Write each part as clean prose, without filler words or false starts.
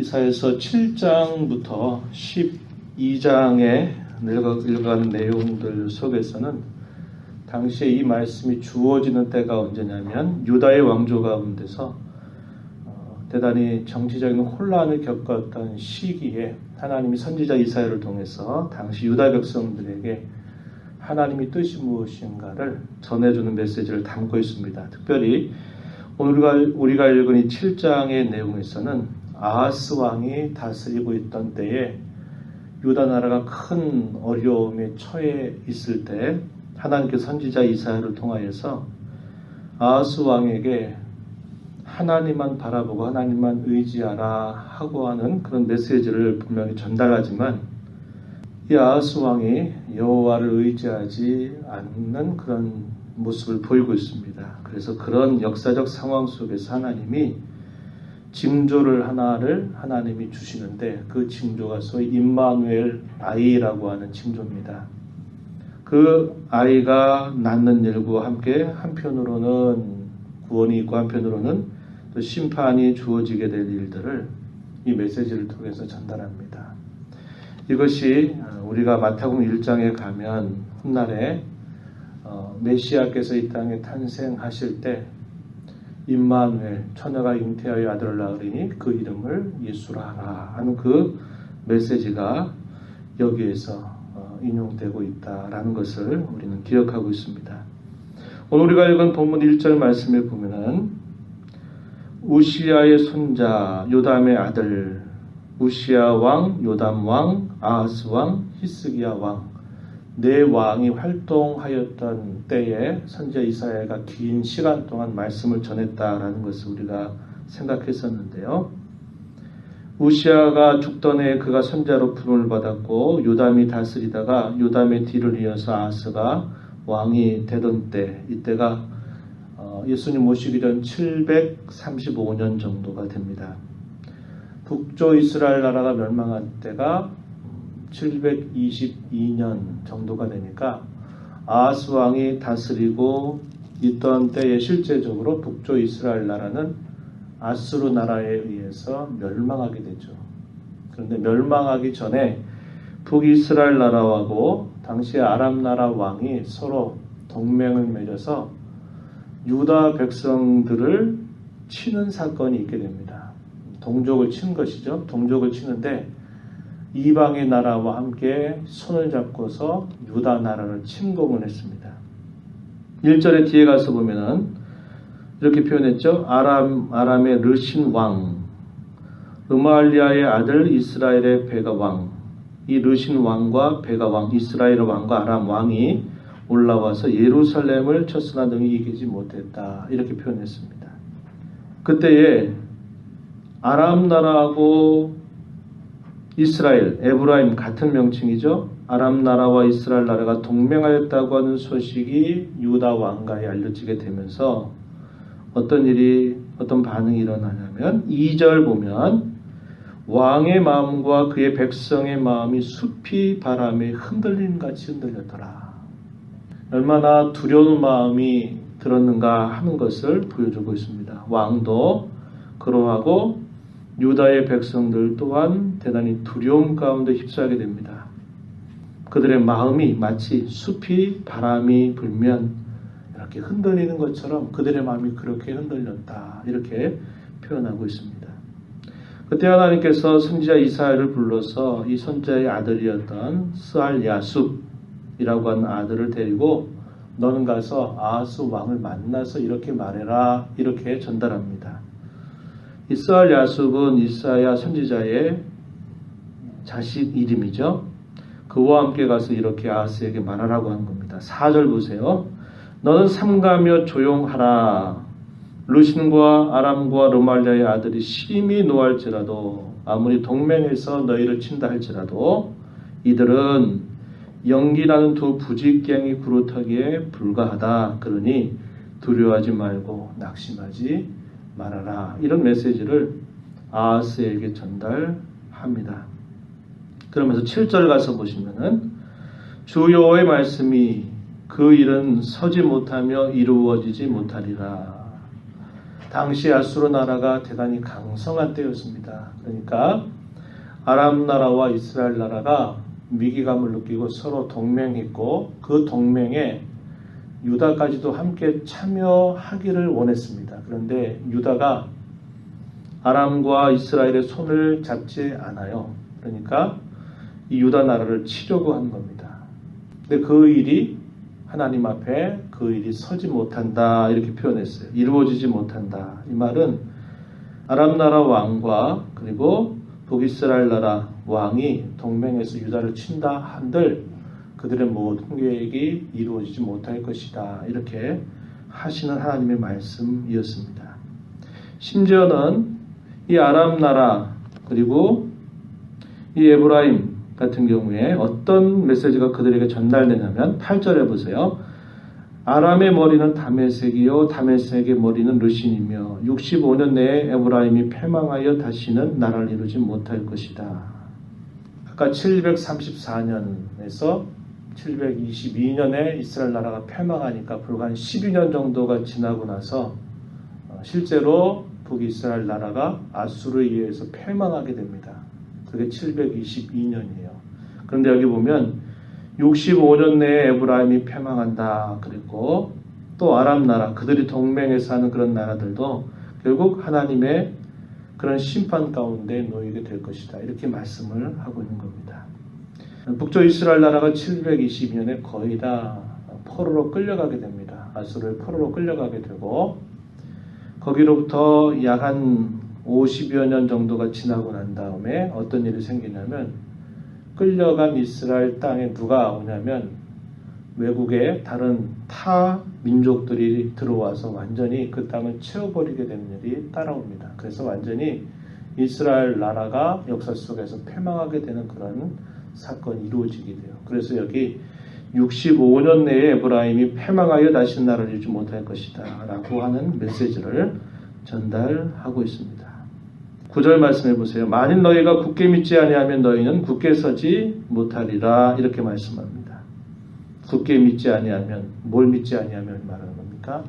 이사야서 7장부터 12장에 읽어가는 내용들 속에서는 당시에 이 말씀이 주어지는 때가 언제냐면 유다의 왕조 가운데서 대단히 정치적인 혼란을 겪었던 시기에 하나님이 선지자 이사야를 통해서 당시 유다 백성들에게 하나님의 뜻이 무엇인가를 전해주는 메시지를 담고 있습니다. 특별히 오늘 우리가 읽은 이 7장의 내용에서는 아하스 왕이 다스리고 있던 때에 유다 나라가 큰 어려움에 처해 있을 때 하나님께서 선지자 이사야를 통하여서 아하스 왕에게 하나님만 바라보고 하나님만 의지하라 하고 하는 그런 메시지를 분명히 전달하지만 이 아하스 왕이 여호와를 의지하지 않는 그런 모습을 보이고 있습니다. 그래서 그런 역사적 상황 속에서 하나님이 징조를 하나를 하나님이 주시는데 그 징조가 소위 임마누엘 아이라고 하는 징조입니다. 그 아이가 낳는 일과 함께 한편으로는 구원이 있고 한편으로는 또 심판이 주어지게 될 일들을 이 메시지를 통해서 전달합니다. 이것이 우리가 마태복음 1장에 가면 훗날에 메시아께서 이 땅에 탄생하실 때 임마누엘 처녀가 잉태하여 아들을 낳으리니 그 이름을 예수라 하라 하는 그 메시지가 여기에서 인용되고 있다라는 것을 우리는 기억하고 있습니다. 오늘 우리가 읽은 본문 1절 말씀에 보면은 우시야의 손자 요담의 아들 우시야 왕, 요담 왕, 아하스 왕, 히스기야 왕 네 왕이 활동하였던 때에 선지자 이사야가 긴 시간 동안 말씀을 전했다라는 것을 우리가 생각했었는데요. 우시야가 죽던 해에 그가 선지자로 부름을 받았고 요담이 다스리다가 요담의 뒤를 이어서 아하스가 왕이 되던 때 이때가 예수님 오시기 전 735년 정도가 됩니다. 북조 이스라엘 나라가 멸망한 때가 722년 정도가 되니까 아하스 왕이 다스리고 있던 때에 실제적으로 북조 이스라엘 나라는 아수르 나라에 의해서 멸망하게 되죠. 그런데 멸망하기 전에 북이스라엘 나라하고 당시 아람 나라 왕이 서로 동맹을 맺어서 유다 백성들을 치는 사건이 있게 됩니다. 동족을 친 것이죠. 동족을 치는데 이방의 나라와 함께 손을 잡고서 유다 나라를 침공을 했습니다. 1절에 뒤에 가서 보면은 이렇게 표현했죠. 아람의 르신 왕, 르말리아의 아들 이스라엘의 베가 왕, 이 르신 왕과 베가 왕, 이스라엘 왕과 아람 왕이 올라와서 예루살렘을 쳤으나 능히 이기지 못했다. 이렇게 표현했습니다. 그때에 아람 나라하고 이스라엘, 에브라임 같은 명칭이죠. 아람 나라와 이스라엘 나라가 동맹하였다고 하는 소식이 유다 왕가에 알려지게 되면서 어떤 반응이 일어나냐면 2절 보면 왕의 마음과 그의 백성의 마음이 숲이 바람에 흔들림 같이 흔들렸더라. 얼마나 두려운 마음이 들었는가 하는 것을 보여주고 있습니다. 왕도 그러하고 유다의 백성들 또한 대단히 두려움 가운데 휩싸게 됩니다. 그들의 마음이 마치 숲이 바람이 불면 이렇게 흔들리는 것처럼 그들의 마음이 그렇게 흔들렸다. 이렇게 표현하고 있습니다. 그때 하나님께서 선지자 이사야를 불러서 이 선지자의 아들이었던 스알 야숲이라고 하는 아들을 데리고 너는 가서 아하스 왕을 만나서 이렇게 말해라. 이렇게 전달합니다. 이스라엘 야숲은 이사야 선지자의 자식 이름이죠. 그와 함께 가서 이렇게 아하스에게 말하라고 한 겁니다. 4절 보세요. 너는 삼가며 조용하라. 르신과 아람과 르말리아의 아들이 심히 노할지라도 아무리 동맹해서 너희를 친다 할지라도 이들은 연기나는 두 부직갱이 그루터기에 불과하다. 그러니 두려워하지 말고 낙심하지 말아라. 이런 메시지를 아하스에게 전달합니다. 그러면서 7절 가서 보시면은 주 여호와의 말씀이 그 일은 서지 못하며 이루어지지 못하리라. 당시 아수르 나라가 대단히 강성한 때였습니다. 그러니까 아람 나라와 이스라엘 나라가 위기감을 느끼고 서로 동맹했고 그 동맹에 유다까지도 함께 참여하기를 원했습니다. 그런데 유다가 아람과 이스라엘의 손을 잡지 않아요. 그러니까 이 유다 나라를 치려고 한 겁니다. 근데 그 일이 하나님 앞에 그 일이 서지 못한다 이렇게 표현했어요. 이루어지지 못한다. 이 말은 아람 나라 왕과 그리고 북이스라엘 나라 왕이 동맹해서 유다를 친다 한들 그들의 모든 계획이 이루어지지 못할 것이다. 이렇게 하시는 하나님의 말씀이었습니다. 심지어는 이 아람 나라 그리고 이 에브라임 같은 경우에 어떤 메시지가 그들에게 전달되냐면 8절에 보세요. 아람의 머리는 다메섹이요 다메섹의 머리는 르신이며 65년 내에 에브라임이 패망하여 다시는 나라를 이루지 못할 것이다. 아까 734년에서 722년에 이스라엘 나라가 패망하니까 불과 한 12년 정도가 지나고 나서 실제로 북이스라엘 나라가 아수르에 의해서 패망하게 됩니다. 그게 722년이에요. 그런데 여기 보면 65년 내에 에브라임이 패망한다 그랬고 또 아람 나라 그들이 동맹해서 하는 그런 나라들도 결국 하나님의 그런 심판 가운데 놓이게 될 것이다. 이렇게 말씀을 하고 있는 겁니다. 북쪽 이스라엘 나라가 722년에 거의 다 포로로 끌려가게 됩니다. 아수르의 포로로 끌려가게 되고 거기로부터 약 한 50여 년 정도가 지나고 난 다음에 어떤 일이 생기냐면 끌려간 이스라엘 땅에 누가 오냐면 외국의 다른 타 민족들이 들어와서 완전히 그 땅을 채워버리게 되는 일이 따라옵니다. 그래서 완전히 이스라엘 나라가 역사 속에서 패망하게 되는 그런 사건이 이루어지게 돼요. 그래서 여기 65년 내에 에브라임이 패망하여 다시 나라를 이루지 못할 것이다 라고 하는 메시지를 전달하고 있습니다. 9절 말씀해 보세요. 만일 너희가 굳게 믿지 아니하면 너희는 굳게 서지 못하리라 이렇게 말씀합니다. 굳게 믿지 아니하면 뭘 믿지 아니하면 말하는 겁니까?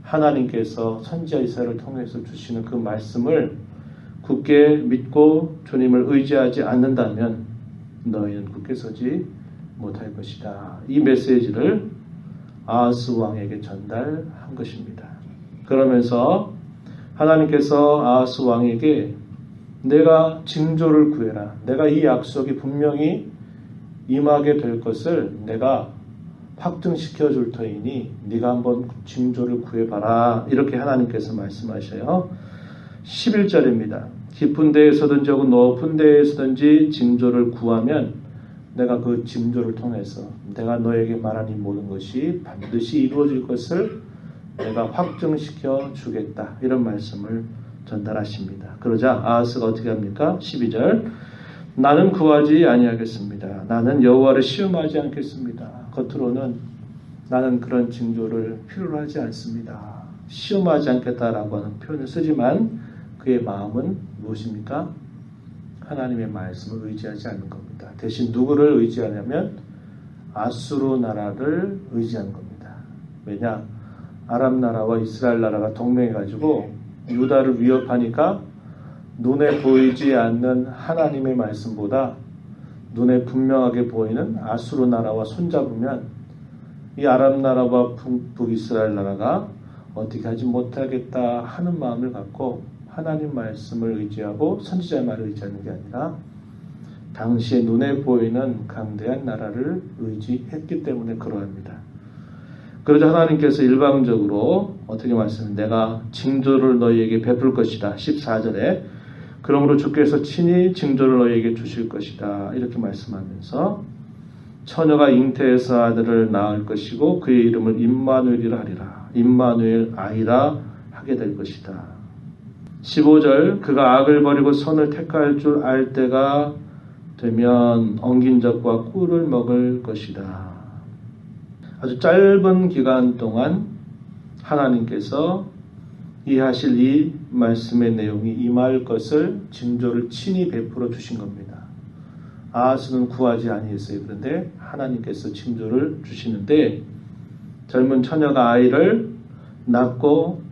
하나님께서 선지자 이사야를 통해서 주시는 그 말씀을 굳게 믿고 주님을 의지하지 않는다면 너희는 굳게 서지 못할 것이다. 이 메시지를 아하스 왕에게 전달한 것입니다. 그러면서 하나님께서 아하스 왕에게 내가 징조를 구해라. 내가 이 약속이 분명히 임하게 될 것을 내가 확증시켜 줄 터이니 네가 한번 징조를 구해봐라. 이렇게 하나님께서 말씀하셔요. 11절입니다. 깊은 데에서든지 혹은 높은 데에서든지 징조를 구하면 내가 그 징조를 통해서 내가 너에게 말한 이 모든 것이 반드시 이루어질 것을 내가 확증시켜 주겠다. 이런 말씀을 전달하십니다. 그러자 아하스가 어떻게 합니까? 12절 나는 구하지 아니하겠습니다. 나는 여호와를 시험하지 않겠습니다. 겉으로는 나는 그런 징조를 필요로 하지 않습니다. 시험하지 않겠다라고 하는 표현을 쓰지만 그의 마음은 무엇입니까? 하나님의 말씀을 의지하지 않는 겁니다. 대신 누구를 의지하냐면 아수르 나라를 의지하는 겁니다. 왜냐? 아람 나라와 이스라엘 나라가 동맹해가지고 유다를 위협하니까 눈에 보이지 않는 하나님의 말씀보다 눈에 분명하게 보이는 아수르 나라와 손잡으면 이 아람 나라와 북이스라엘 나라가 어떻게 하지 못하겠다 하는 마음을 갖고 하나님 말씀을 의지하고 선지자의 말을 의지하는 게 아니라 당시에 눈에 보이는 강대한 나라를 의지했기 때문에 그러합니다. 그러자 하나님께서 일방적으로 어떻게 말씀하면 내가 징조를 너희에게 베풀 것이다. 14절에 그러므로 주께서 친히 징조를 너희에게 주실 것이다. 이렇게 말씀하면서 처녀가 잉태해서 아들을 낳을 것이고 그의 이름을 임마누엘이라 하리라. 임마누엘 아이라 하게 될 것이다. 15절 그가 악을 버리고 선을 택할 줄 알 때가 되면 엉긴 젖과 꿀을 먹을 것이다. 아주 짧은 기간 동안 하나님께서 이해하실 이 말씀의 내용이 임할 것을 징조를 친히 베풀어 주신 겁니다. 아하스는 구하지 아니했어요. 그런데 하나님께서 징조를 주시는데 젊은 처녀가 아이를 낳고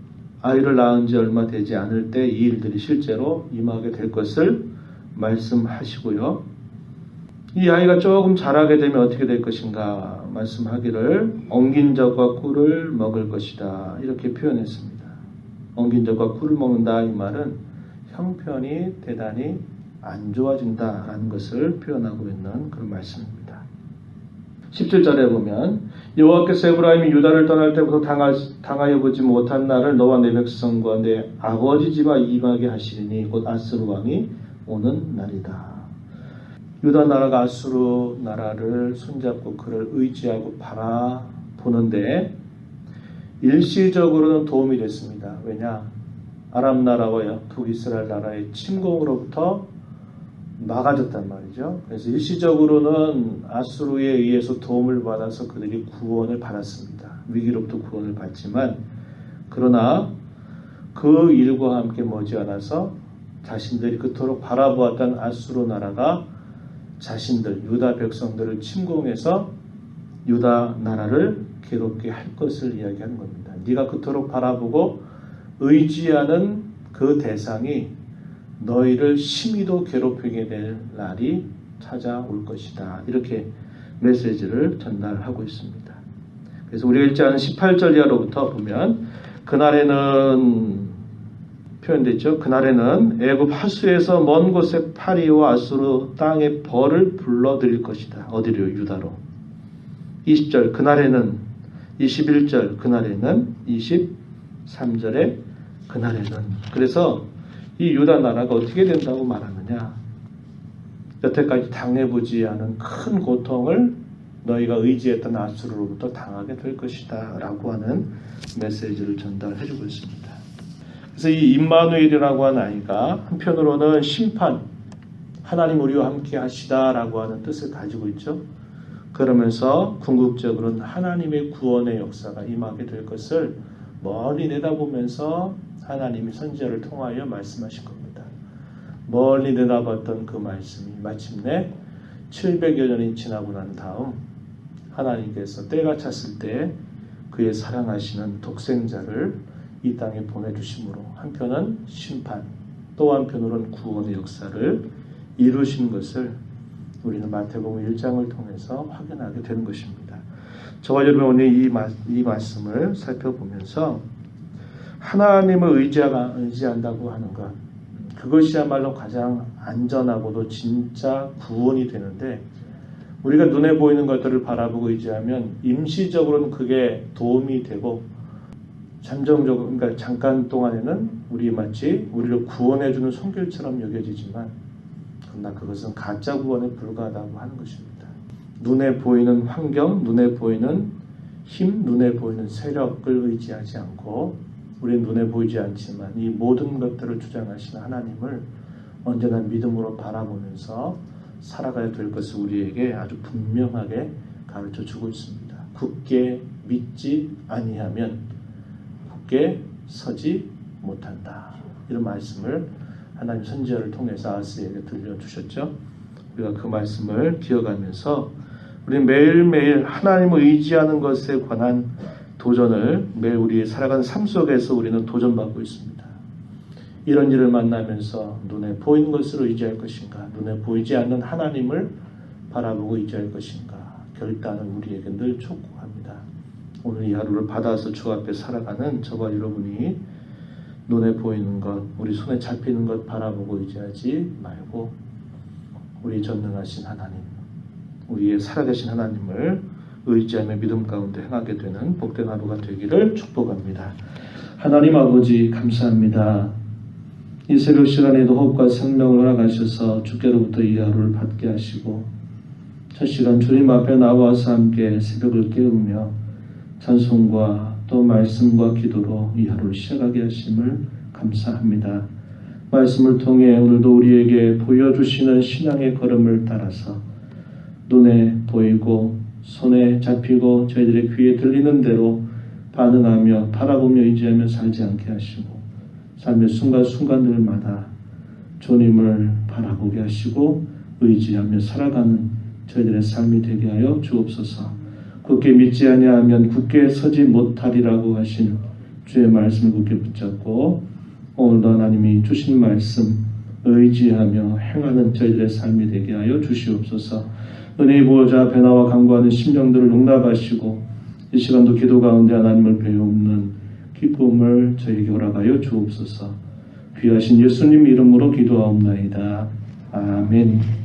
아이를 낳은 지 얼마 되지 않을 때 이 일들이 실제로 임하게 될 것을 말씀하시고요. 이 아이가 조금 자라게 되면 어떻게 될 것인가 말씀하기를 엉긴 젖과 꿀을 먹을 것이다 이렇게 표현했습니다. 엉긴 젖과 꿀을 먹는다 이 말은 형편이 대단히 안 좋아진다라는 것을 표현하고 있는 그런 말씀입니다. 17절에 보면 여호와께서 에브라임이 유다를 떠날 때부터 당하여 보지 못한 날을 너와 내 백성과 내 아버지 집에 임하게 하시리니 곧 아스루 왕이 오는 날이다. 유다 나라가 아수르 나라를 손잡고 그를 의지하고 바라보는데 일시적으로는 도움이 됐습니다. 왜냐? 아람 나라와 북이스라엘 나라의 침공으로부터 막아졌단 말이죠. 그래서 일시적으로는 아수르에 의해서 도움을 받아서 그들이 구원을 받았습니다. 위기로부터 구원을 받지만 그러나 그 일과 함께 머지않아서 자신들이 그토록 바라보았던 아수르 나라가 자신들 유다 백성들을 침공해서 유다 나라를 괴롭게 할 것을 이야기하는 겁니다. 네가 그토록 바라보고 의지하는 그 대상이 너희를 심히도 괴롭히게 될 날이 찾아올 것이다. 이렇게 메시지를 전달하고 있습니다. 그래서 우리가 읽지 않은 18절 이하로부터 보면 그날에는 표현됐죠. 그날에는 애굽 하수에서 먼 곳에 파리와 아수르 땅의 벌을 불러들일 것이다. 어디로? 유다로. 20절 그날에는 21절 그날에는 23절에 그날에는 그래서 이 유다 나라가 어떻게 된다고 말하느냐. 여태까지 당해보지 않은 큰 고통을 너희가 의지했던 아수르로부터 당하게 될 것이다 라고 하는 메시지를 전달해주고 있습니다. 그래서 이 임마누엘이라고 하는 아이가 한편으로는 심판, 하나님 우리와 함께 하시다라고 하는 뜻을 가지고 있죠. 그러면서 궁극적으로는 하나님의 구원의 역사가 임하게 될 것을 멀리 내다보면서 하나님이 선지자를 통하여 말씀하신 겁니다. 멀리 내다봤던 그 말씀이 마침내 700여 년이 지나고 난 다음 하나님께서 때가 찼을 때 그의 사랑하시는 독생자를 이 땅에 보내주심으로 한편은 심판, 또 한편으로는 구원의 역사를 이루신 것을 우리는 마태복음 1장을 통해서 확인하게 되는 것입니다. 저와 여러분 오늘 이 말씀을 살펴보면서 하나님을 의지한다고 하는 것, 그것이야말로 가장 안전하고도 진짜 구원이 되는데 우리가 눈에 보이는 것들을 바라보고 의지하면 임시적으로는 그게 도움이 되고 잠정적으로, 그러니까 잠깐 동안에는 우리 마치 우리를 구원해주는 손길처럼 여겨지지만 그러나 그것은 가짜 구원에 불과하다고 하는 것입니다. 눈에 보이는 환경, 눈에 보이는 힘, 눈에 보이는 세력을 의지하지 않고 우리는 눈에 보이지 않지만 이 모든 것들을 주장하시는 하나님을 언제나 믿음으로 바라보면서 살아가야 될 것을 우리에게 아주 분명하게 가르쳐주고 있습니다. 굳게 믿지 아니하면 굳게 서지 못한다. 이런 말씀을 하나님 선지자를 통해서 아스에게 들려주셨죠. 우리가 그 말씀을 기억하면서 우리는 매일매일 하나님을 의지하는 것에 관한 도전을 매일 우리 살아가는 삶 속에서 우리는 도전받고 있습니다. 이런 일을 만나면서 눈에 보이는 것을 의지할 것인가, 눈에 보이지 않는 하나님을 바라보고 의지할 것인가, 결단은 우리에게 늘 촉구합니다. 오늘 이 하루를 받아서 주 앞에 살아가는 저와 여러분이 눈에 보이는 것, 우리 손에 잡히는 것 바라보고 의지하지 말고 우리 전능하신 하나님, 우리의 살아계신 하나님을 의지하며 믿음 가운데 행하게 되는 복된 하루가 되기를 축복합니다. 하나님 아버지 감사합니다. 이 새벽 시간에도 호흡과 생명을 허락하셔서 주께로부터 이 하루를 받게 하시고 첫 시간 주님 앞에 나와서 함께 새벽을 깨우며 찬송과 또 말씀과 기도로 이 하루를 시작하게 하심을 감사합니다. 말씀을 통해 오늘도 우리에게 보여주시는 신앙의 걸음을 따라서 눈에 보이고 손에 잡히고 저희들의 귀에 들리는 대로 반응하며 바라보며 의지하며 살지 않게 하시고 삶의 순간순간들마다 주님을 바라보게 하시고 의지하며 살아가는 저희들의 삶이 되게 하여 주옵소서. 굳게 믿지 아니하면 굳게 서지 못하리라고 하신 주의 말씀을 굳게 붙잡고 오늘도 하나님이 주신 말씀 의지하며 행하는 저희들의 삶이 되게 하여 주시옵소서. 은혜의 보호자 앞에 나와 간구하는 심령들을 용납하시고 이 시간도 기도 가운데 하나님을 배우는 기쁨을 저희에게 허락하여 주옵소서. 귀하신 예수님 이름으로 기도하옵나이다. 아멘.